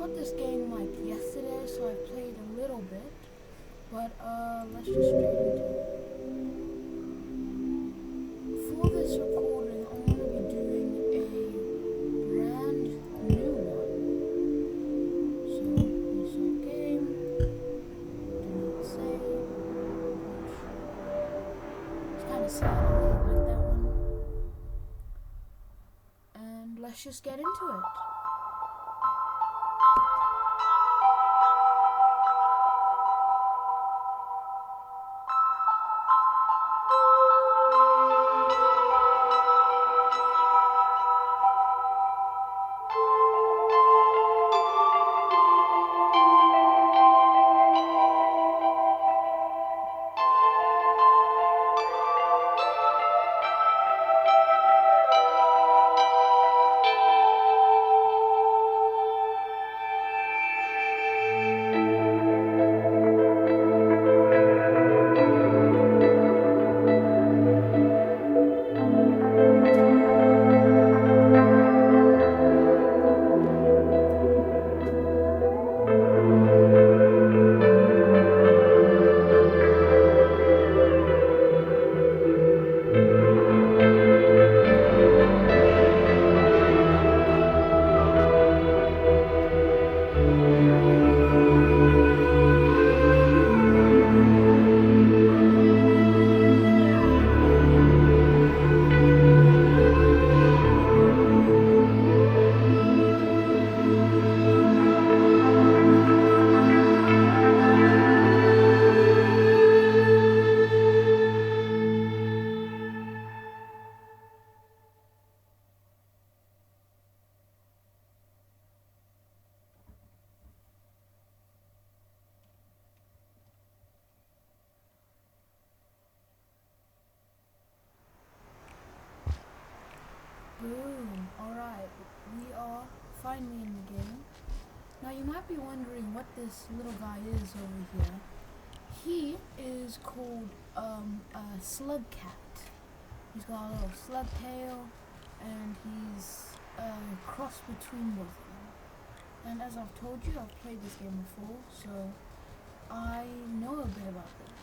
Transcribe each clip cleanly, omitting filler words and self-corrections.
got this game like yesterday, so I played a little bit. But let's just straight into it. For this recording, I'm gonna be doing a brand new one. So restart game. Do not save. It's kind of sad. I really like that one. And let's just get into it. Boom. Alright, we are finally in the game. Now you might be wondering what this little guy is over here. He is called a slug cat. He's got a little slug tail and he's a cross between both of them. And as I've told you, I've played this game before, so I know a bit about this.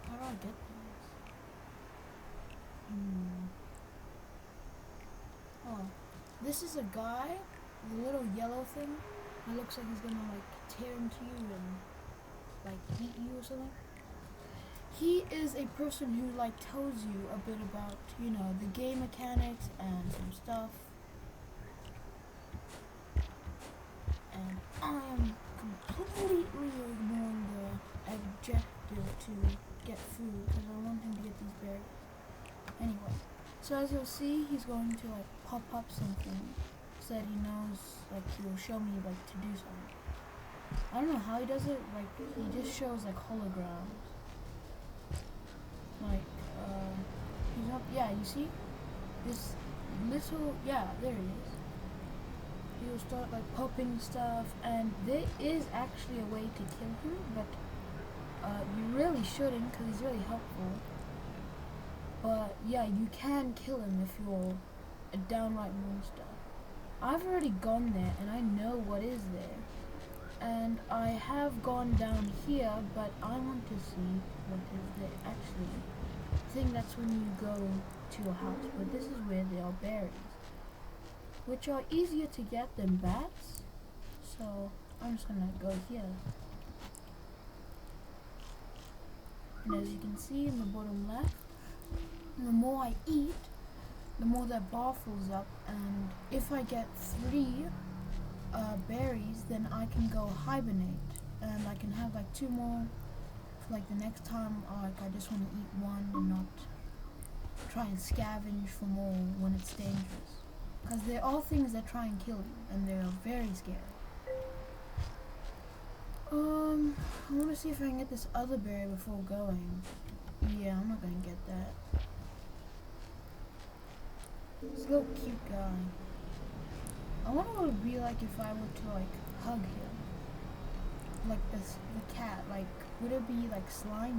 How do I get this? Oh, this is a guy, the little yellow thing. It looks like he's gonna like tear into you and like eat you or something. He is a person who like tells you a bit about, you know, the game mechanics and some stuff. And I am completely ignoring the objective to get food because I want him to get these berries. Anyway, so as you'll see, he's going to like pop up something so that he knows, like he will show me like to do something. I don't know how he does it, like he just shows like holograms. Like, he's up, yeah, you see? This little, yeah, there he is. He will start like popping stuff, and there is actually a way to kill him, but you really shouldn't because he's really helpful. But yeah, you can kill him if you're a downright monster. I've already gone there and I know what is there. And I have gone down here, but I want to see what is there. Actually, I think that's when you go to a house, but this is where there are berries, which are easier to get than bats. So I'm just gonna go here. And as you can see in the bottom left, the more I eat, the more that bar fills up, and if I get 3 berries, then I can go hibernate, and I can have like 2 more for like the next time I just want to eat one and not try and scavenge for more when it's dangerous. Because they're all things that try and kill you, and they're very scary. I want to see if I can get this other berry before going. Yeah, I'm not gonna get that. This little cute guy. I wonder what it would be like if I were to like hug him. like the cat, like would it be like slimy?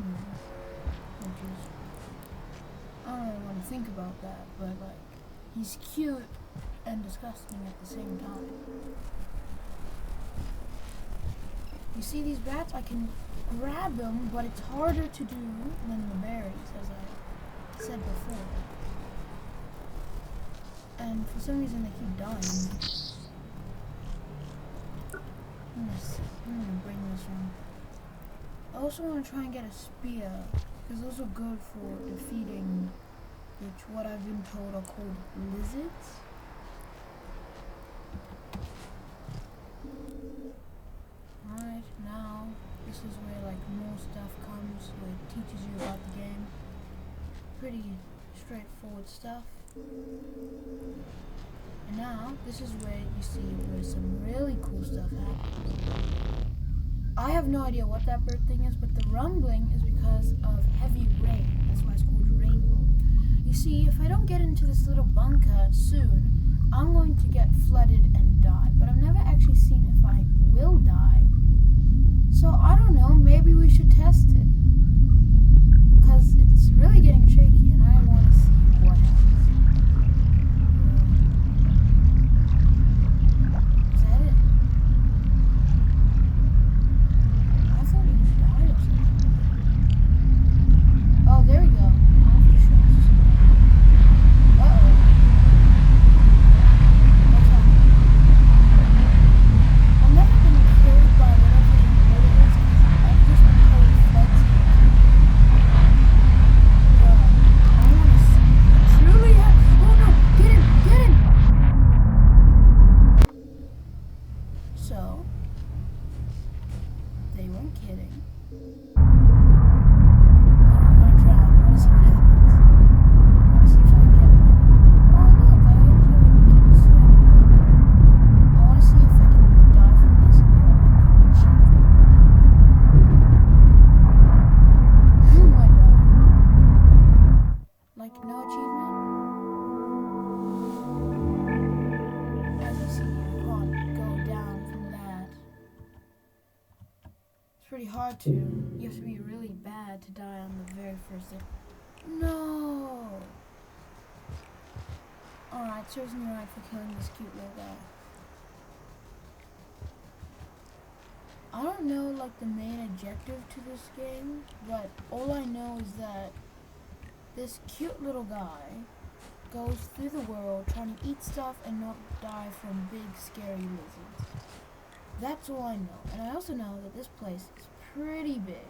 Which is, I don't really want to think about that, but like he's cute and disgusting at the same time. You see these bats? I can grab them, but it's harder to do than the berries, as I said before. And for some reason they keep dying. I'm gonna bring this one. I also want to try and get a spear, because those are good for defeating, which what I've been told are called lizards. Alright, now this is where like more stuff comes, where it teaches you about the game. Pretty straightforward stuff. And now this is where you see where some really cool stuff happens. I have no idea what that bird thing is, but the rumbling is because of heavy rain. That's why it's called Rain World. You see, if I don't get into this little bunker soon, I'm going to get flooded and die. But I've never actually seen if I will die. So I don't know, maybe we should test it. Because it's really getting shaky and I want to see what happens. Is that it? I thought he would die or something. Oh, there we go. Aftershocks. Uh-oh. What's happening? I've never been killed by whatever it is, because I've just been told floods. I want to see it truly oh no! Get him! Get him! So, they weren't kidding. I'm gonna drown. I want to see what happens. I want to see if I can get one. Oh look, I actually can swim. I want to see if I can die from this and get like an achievement. Oh my god. Like no achievement? As you see, you can't go down from that. It's pretty hard to. You have to be really bad to die on the very first day. No! Alright, serves me right for killing this cute little guy. I don't know like the main objective to this game, but all I know is that this cute little guy goes through the world trying to eat stuff and not die from big scary lizards. That's all I know. And I also know that this place is pretty big.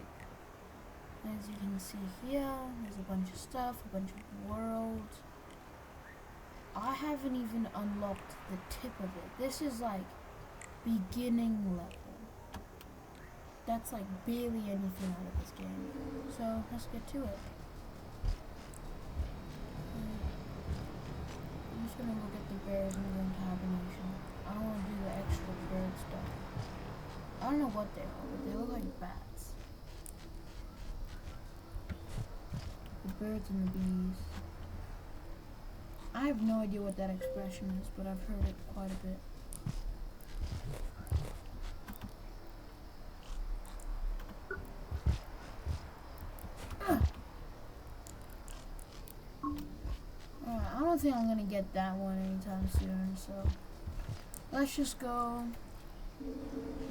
As you can see here, there's a bunch of stuff, a bunch of worlds. I haven't even unlocked the tip of it. This is like beginning level. That's like barely anything out of this game. So let's get to it. I'm just gonna look at the bears and go into hibernation. I don't want to do the extra bird stuff. I don't know what they are, but they look like bats. The birds and the bees. I have no idea what that expression is, but I've heard it quite a bit. I don't think I'm gonna get that one anytime soon, so let's just go. You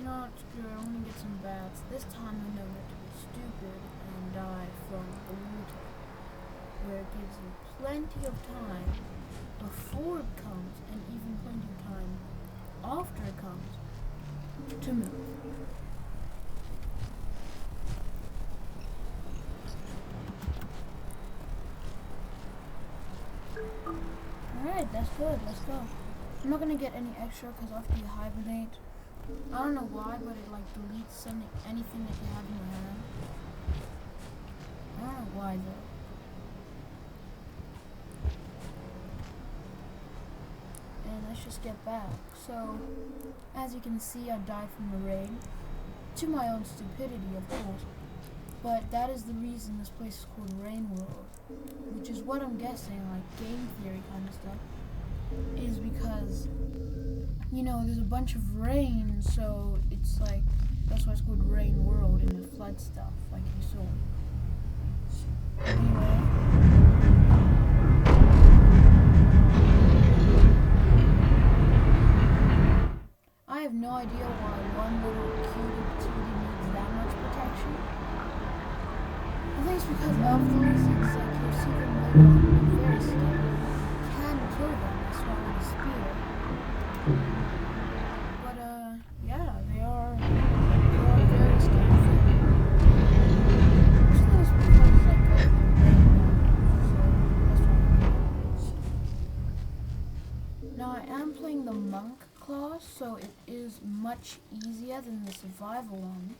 know what, screw it, I'm gonna get some bats. This time I know not to be stupid and die from the water, where it gives you plenty of time before it comes, and even plenty of time after it comes, to move. Alright, that's good, let's go. I'm not gonna get any extra because after you hibernate, I don't know why, but it like deletes anything that you have in your hand. I don't know why though. And let's just get back. So, as you can see, I died from the rain. To my own stupidity, of course. But that is the reason this place is called Rain World. Which is what I'm guessing, like game theory kind of stuff. Is because, you know, there's a bunch of rain, so it's like That's why it's called Rain World and the flood stuff, like you saw. Anyway. I have no idea why one little cutie patootie needs that much protection. I think it's because of the lizards, like you'll see them later on, they're very scary. You can kill them, that's why with a spear. But yeah, they are very scary thing. I think it's because like of the rain now, so that's why. Now I am playing the monk class, so it is much easier than the survival one,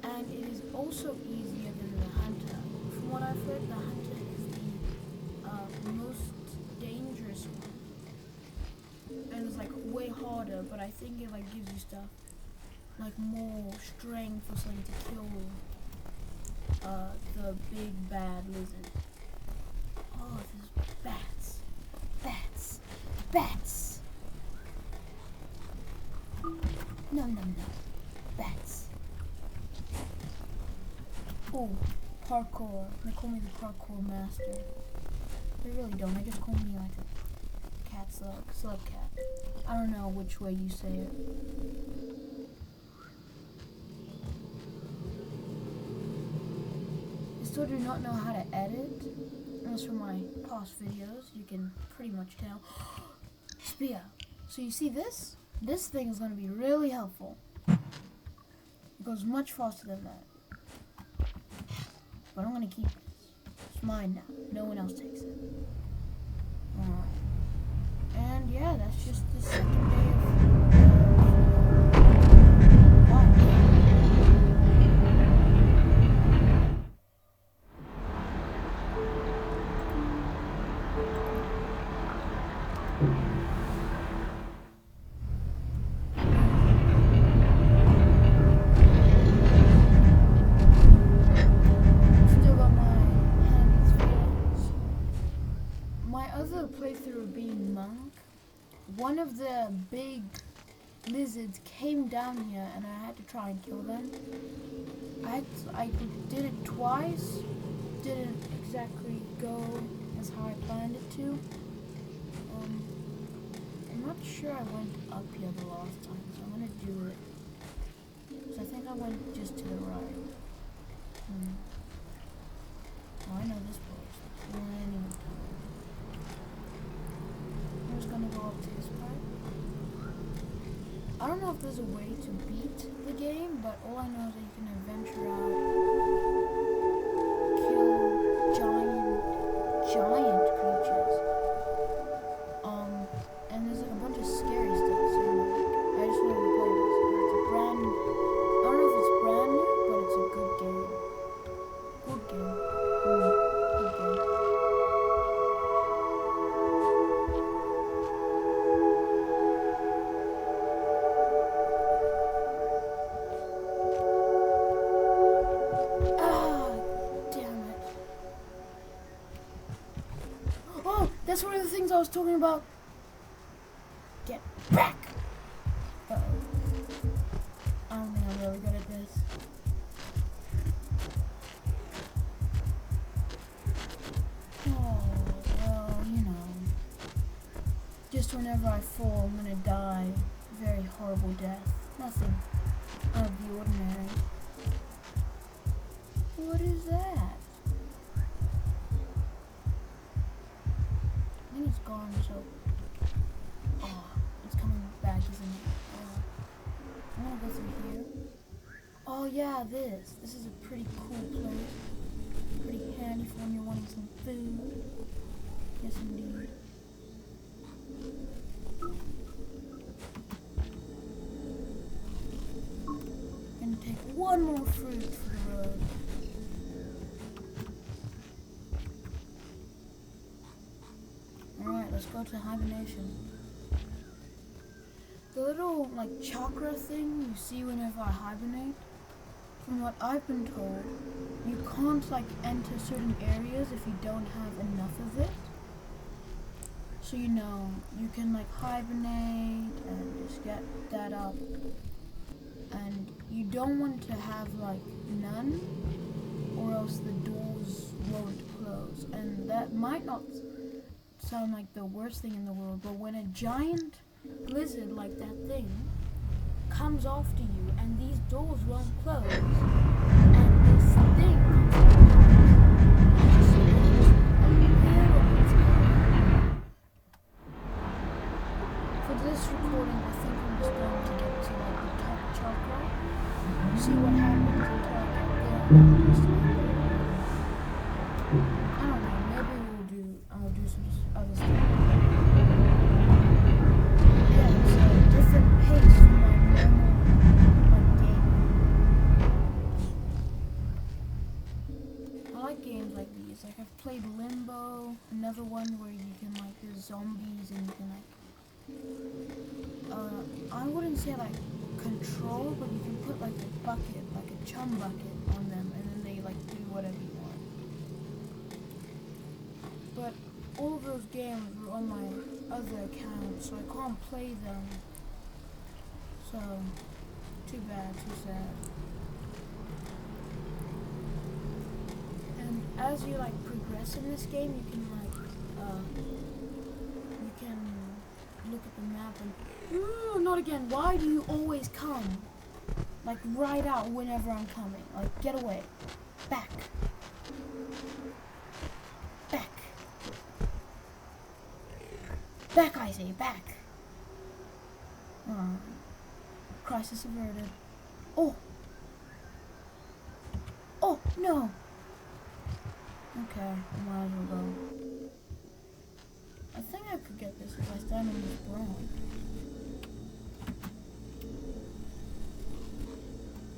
and it is also easier than the hunter. From what I've heard, the hunter is the most dangerous one, and it's like way harder, but I think it like gives you stuff like more strength or something to kill the big bad lizard. Oh, there's bats. No. Bats. Oh, parkour. They call me the parkour master. They really don't. They just call me like a cat slug cat. I don't know which way you say it. I still do not know how to edit. As from my past videos, you can pretty much tell. Spear. So you see this? This thing is going to be really helpful. It goes much faster than that. But I'm going to keep this. It's mine now. No one else takes it. Alright. And yeah, that's just the second day of... playthrough of being monk, one of the big lizards came down here and I had to try and kill them. I did it twice, didn't exactly go as how I planned it to. I'm not sure I went up here the last time, so I'm gonna do it. So I think I went just to the right. Oh, I know this place. I'm just gonna go up to this part. I don't know if there's a way to beat the game, but all I know is that you can adventure out, kill giant creatures. And there's like a bunch of scary stuff, so I just wanted to play this. It's a brand new, I don't know if it's brand new, but it's a good game. Good game. Good game. That's one of the things I was talking about. Get back! Uh-oh. I don't think I'm really good at this. Oh, well, you know. Just whenever I fall, I'm gonna die. Very horrible death. Nothing out of the ordinary. What is that? I think it's gone, so... Oh, it's coming back, isn't it? I'm gonna go through here. Oh yeah, this. This is a pretty cool place. Pretty handy for when you're wanting some food. Yes, indeed. Gonna take one more fruit for the road. Alright, let's go to hibernation. The little like chakra thing you see whenever I hibernate, from what I've been told, you can't like enter certain areas if you don't have enough of it. So you know, you can like hibernate and just get that up, and you don't want to have like none, or else the doors won't close. And that might not sound like the worst thing in the world, but when a giant lizard like that thing comes after you and these doors won't close, and this thing for this recording, I think I'm just going to get to like the top chakra, see what happens until I get there. I don't know, maybe I'll do some other stuff. Yeah, it's a different pace from my normal game. I like games like these. Like I've played Limbo, another one where you can like there's zombies and you can like I wouldn't say like control, but you can put like a bucket, like a chum bucket on them, and then they like do whatever you want. But all of those games were on my other account, so I can't play them. So, too bad, too sad. And as you like progress in this game, you can like you can look at the map and not again. Why do you always come like right out whenever I'm coming? Like get away, back, back, back! I say back. Crisis averted. Oh, oh no. Okay, might as well go. I think I could get this if I stand on this bronze.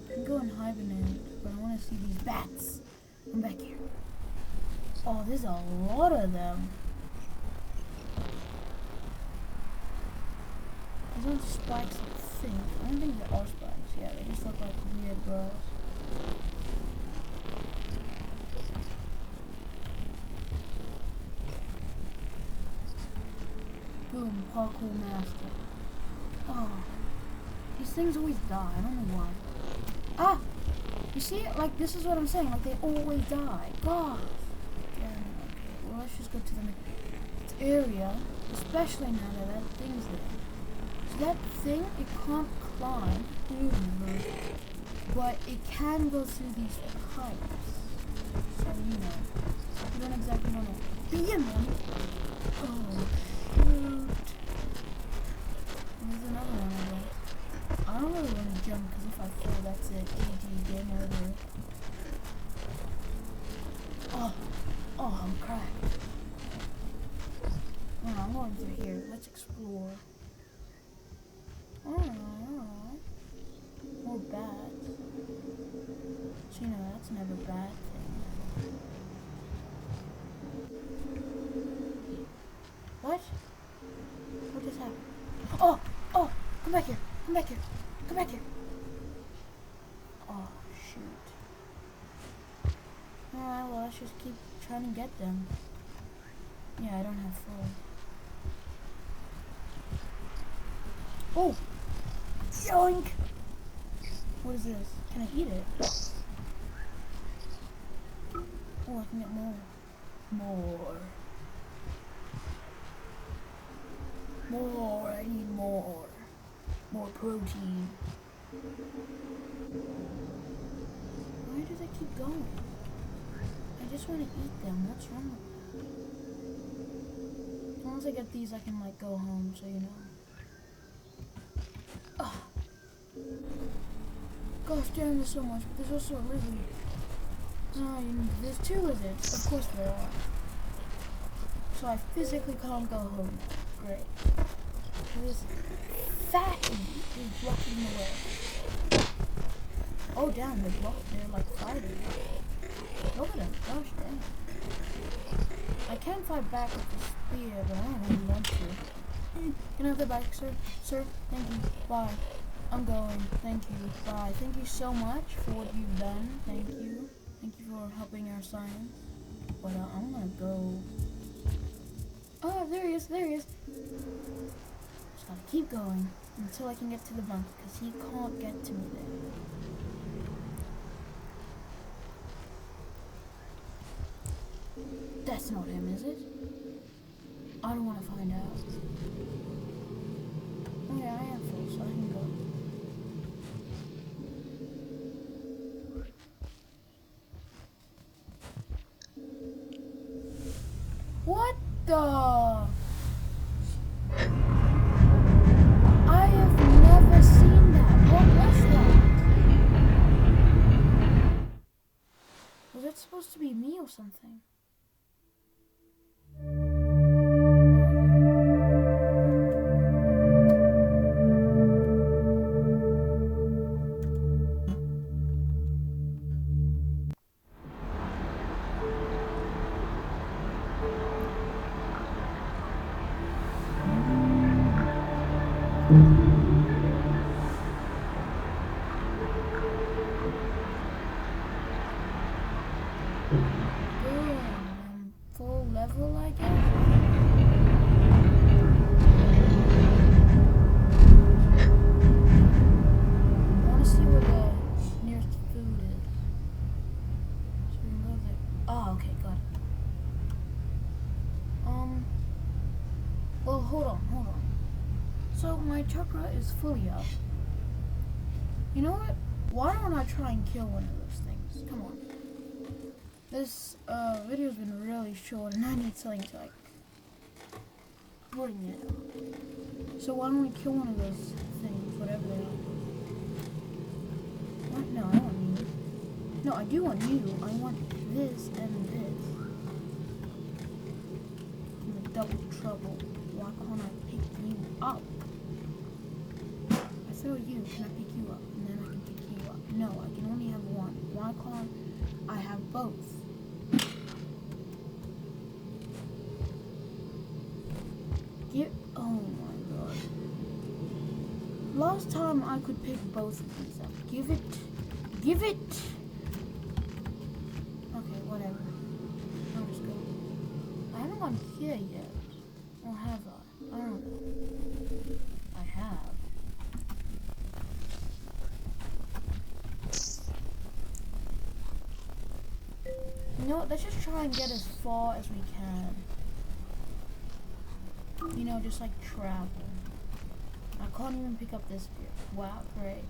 I can go and hibernate, but I want to see these bats. I'm back here. Oh, there's a lot of them. These aren't spikes, I think. I don't think they are spikes. Yeah, they just look like weird girls. Boom, parkour master. Oh, these things always die. I don't know why. Ah, you see, like this is what I'm saying. Like they always die. God. Yeah. Okay. Well, let's just go to the next area, especially now that that thing's there. So that thing, it can't climb, but it can go through these pipes. So you don't exactly want to be in them. Oh. There's another one I guess. I don't really want to jump because if I fall, that's it. GG, game over. Oh, I'm cracked. Oh, I'm going through here. Let's explore. Oh, more bats. So, that's never a bad thing. What? What just happened? Oh, come back here, come back here, come back here. Oh, shoot. Alright, well, let's just keep trying to get them. Yeah, I don't have full. Oh! Yoink! What is this? Can I eat it? Oh, I can get more. More, I need more. More protein. Why do they keep going? I just want to eat them. What's wrong with that? Once I get these, I can like go home, so you know. Oh. Gosh damn, there's so much. But there's also a lizard. There's two lizards. Of course there are. So I physically can't go home. Great. This fatty is blocking the way. Oh damn, they're like fighting. Look at them, gosh damn. I can fight back with the spear, but I don't really want to. Can I have the bike, sir? Sir, thank you. Bye. I'm going. Thank you. Bye. Thank you so much for what you've done. Thank you. Thank you for helping our science. But I'm gonna go. Oh, there he is. There he is. Just gotta keep going until I can get to the bunk, because he can't get to me there. That's not him, is it? I don't want to find out. Oh yeah, I am full, so I can go. What the? I have never seen that. What was that? Was that supposed to be me or something? Boom. Full level, I guess. I want to see where the nearest food is. So we can go there. Oh, okay, got it. Well, hold on. So my chakra is fully up. You know what? Why don't I try and kill one of those things? Come on. This video's been really short and I need something to like bring it up. So why don't we kill one of those things, whatever they are? What? No, I don't want you. No, I do want you. I want this and this. I'm in double trouble. Why can't I pick you up? I throw you, can I pick you up? And then I can pick you up. No, I can only have one. Why can't I have both? Oh my god. Last time I could pick both of these up. Give it. Okay, whatever. I'll just go. I haven't gone here yet. Or have I? I don't know. I have. You know what? Let's just try and get as far as we can. You know, just like travel. I can't even pick up this beer. Wow, great.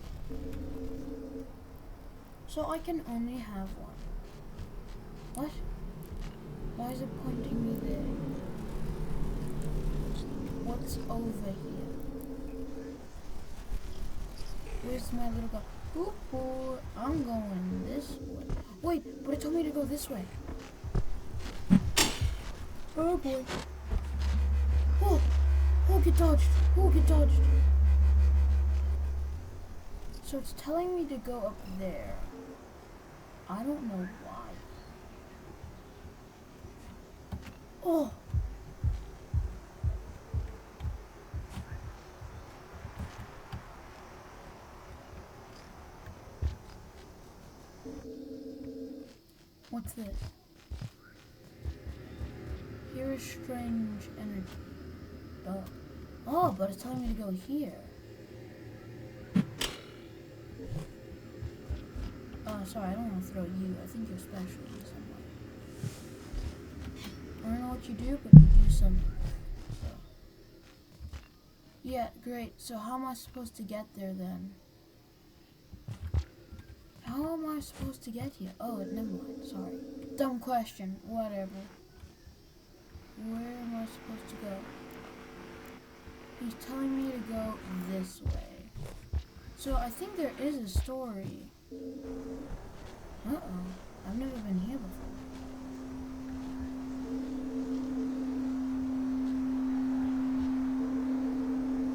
So I can only have one. What? Why is it pointing me there? What's over here? Where's my little guy? Ooh, I'm going this way. Wait, but it told me to go this way. Oh boy. Oh, get dodged. So it's telling me to go up there. I don't know why. Oh. What's this? Here is strange energy. Oh, but it's telling me to go here. Sorry, I don't want to throw you. I think you're special in some way. I don't know what you do, but you do something. So. Yeah, great. So how am I supposed to get there then? How am I supposed to get here? Oh, never mind. Sorry. Dumb question. Whatever. Where am I supposed to go? He's telling me to go this way. So I think there is a story. Uh-oh. I've never been here before.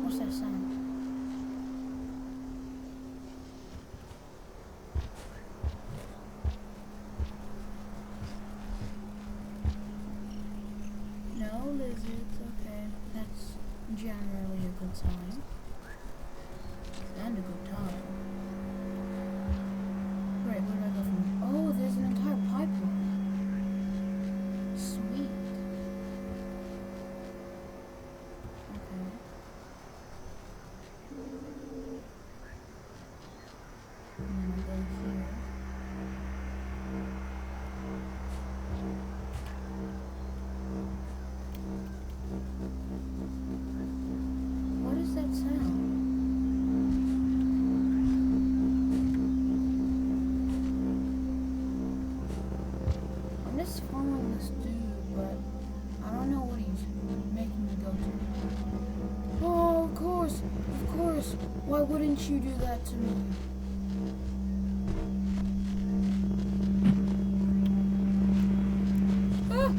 What's that sound? No lizards. Okay. That's generally a good sign. And a good time. Right, where do I go from here? Oh, there's an entire pipeline. Sweet. Okay. just following this dude, but I don't know what he's making me go to. Oh, of course. Why wouldn't you do that to me? Ah!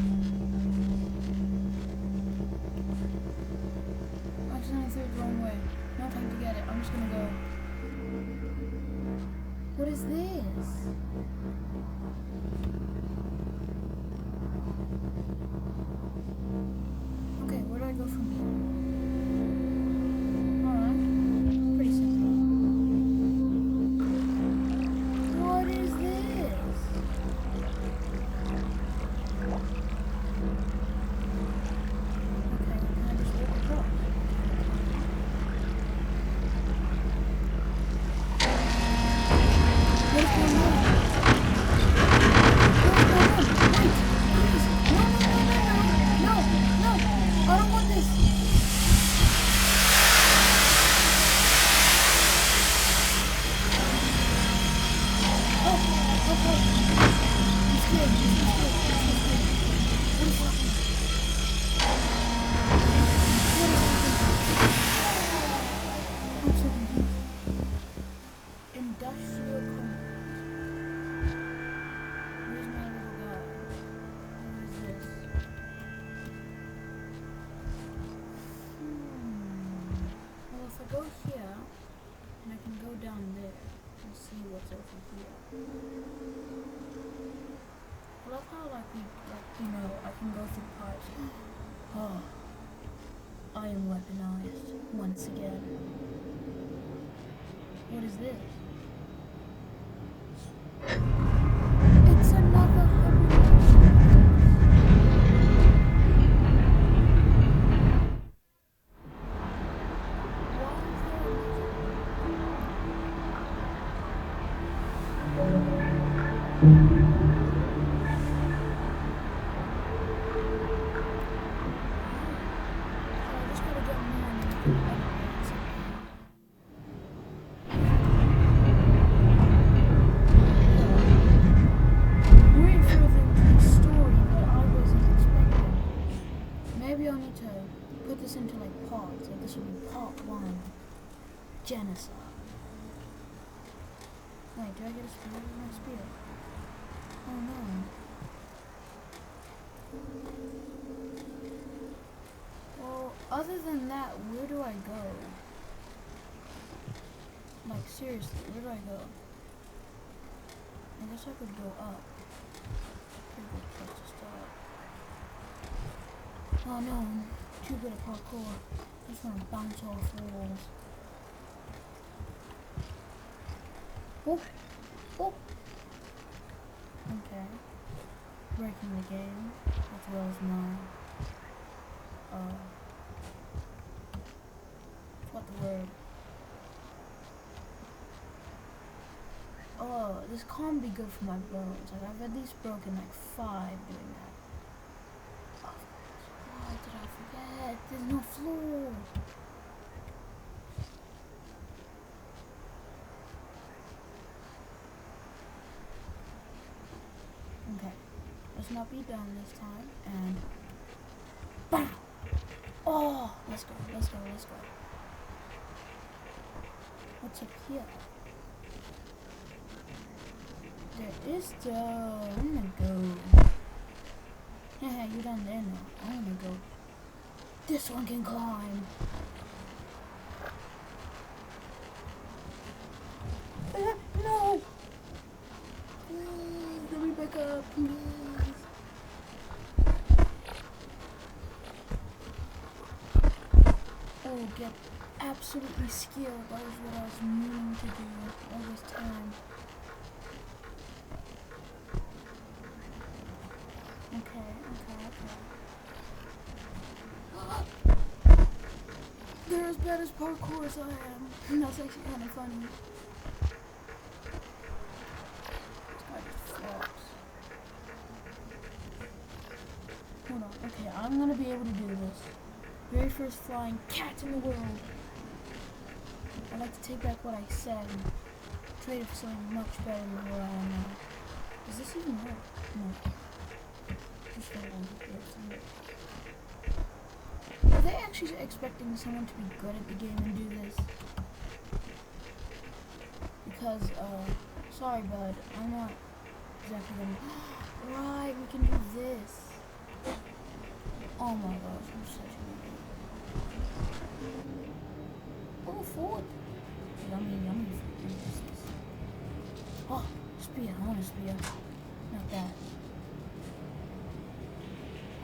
I accidentally threw it the wrong way. No time to get it. I'm just gonna go. What is this? Okay, where do I go from here? Alright, pretty simple. What is this? Okay, can I just walk across? What is going on? I don't want this. Okay. I'm scared. What is happening? I'm so confused. Industrial complex. Where's my little guy? What is this? Well, if I go here, and I can go down there and see what's over here. I love how, like, I can go through parts. Oh, I am weaponized once again. What is this? It's another hibernation. Maybe I'll need to put this into like parts. Like this will be part 1. Genocide. Wait, do I get a spear? Where's my spear? Oh no. Well, other than that, where do I go? Like seriously, where do I go? I guess I could go up. Pretty good place to start. Oh no, I'm too good at parkour. I just want to bounce off walls. Oh! Okay. Breaking the game, as well as my, what the word? Oh, this can't be good for my bones. Like, I've at least broken like 5 doing that. Why did I forget? There's no floor. Okay, let's not be done this time. And bam! Oh, let's go. What's up here? There is the. I'm gonna go. Yeah, you're down there now. I'm gonna go. This one can climb. No! Please, let me back up, please. Oh, get absolutely skilled. That was what I was meaning to do all this time. Okay. They're as bad as parkour as I am. That's actually kind of funny. This guy just flops. Hold on. Okay, I'm gonna be able to do this. Very first flying cat in the world. I'd like to take back what I said and trade it for something much better than where I am now. Does this even work? No. Are they actually expecting someone to be good at the game and do this? Because, sorry bud, I'm not exactly gonna... Right, we can do this. Oh my gosh, I'm such an idiot. Oh, food. Yummy, yummy food. Oh, spear, I want a spear. Not that.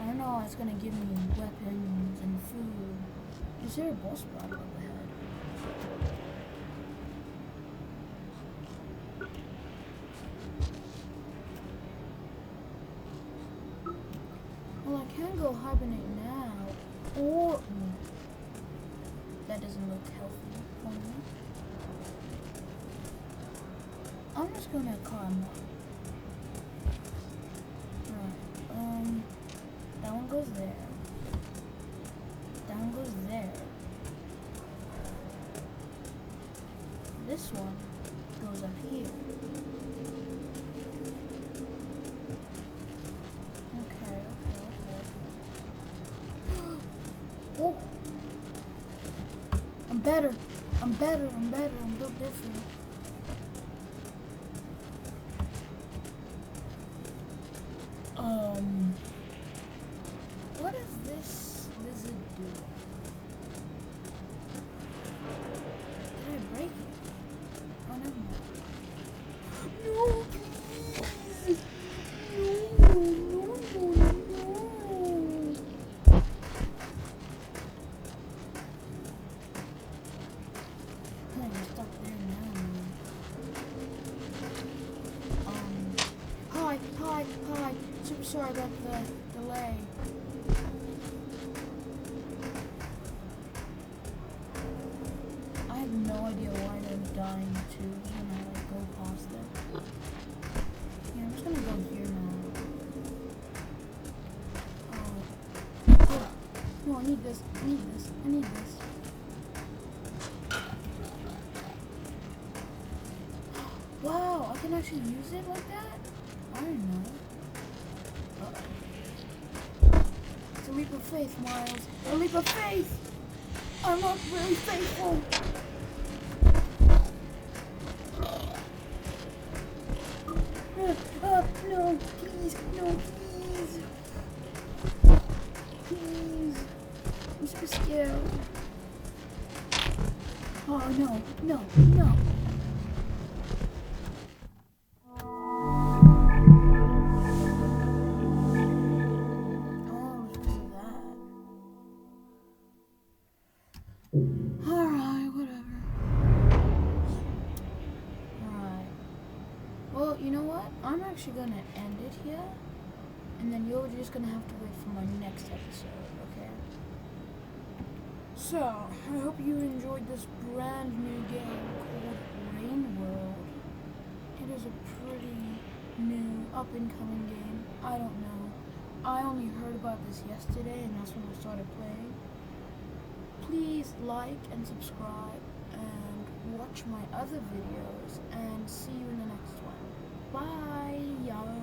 I don't know, it's gonna give me weapons and food. Is there a boss battle up ahead? Well, I can go hibernate now, or that doesn't look healthy for me. I'm just gonna climb up. Alright, that one goes there. That one goes there. This one goes up here. Okay. Oh! I'm better. I'm built different. What does this lizard do? Did I break it? Oh, never mind. No, please! No. I'm stuck there now. Hi. Super sorry about the delay. I have no idea why they're dying too when I like go past them. Yeah, I'm just gonna go here now. Oh. No, I need this. Wow, I can actually use it like that? I don't know. It's a leap of faith, Miles. A leap of faith! I'm not really faithful. No, please. Please. I'm so scared. Oh, no. Alright, whatever. Alright. Well, you know what? I'm actually gonna end it here. And then you're just gonna have to wait for my next episode, okay? So, I hope you enjoyed this brand new game called Rain World. It is a pretty new, up-and-coming game. I don't know. I only heard about this yesterday, and that's when I started playing. Please like and subscribe and watch my other videos, and see you in the next one. Bye, y'all.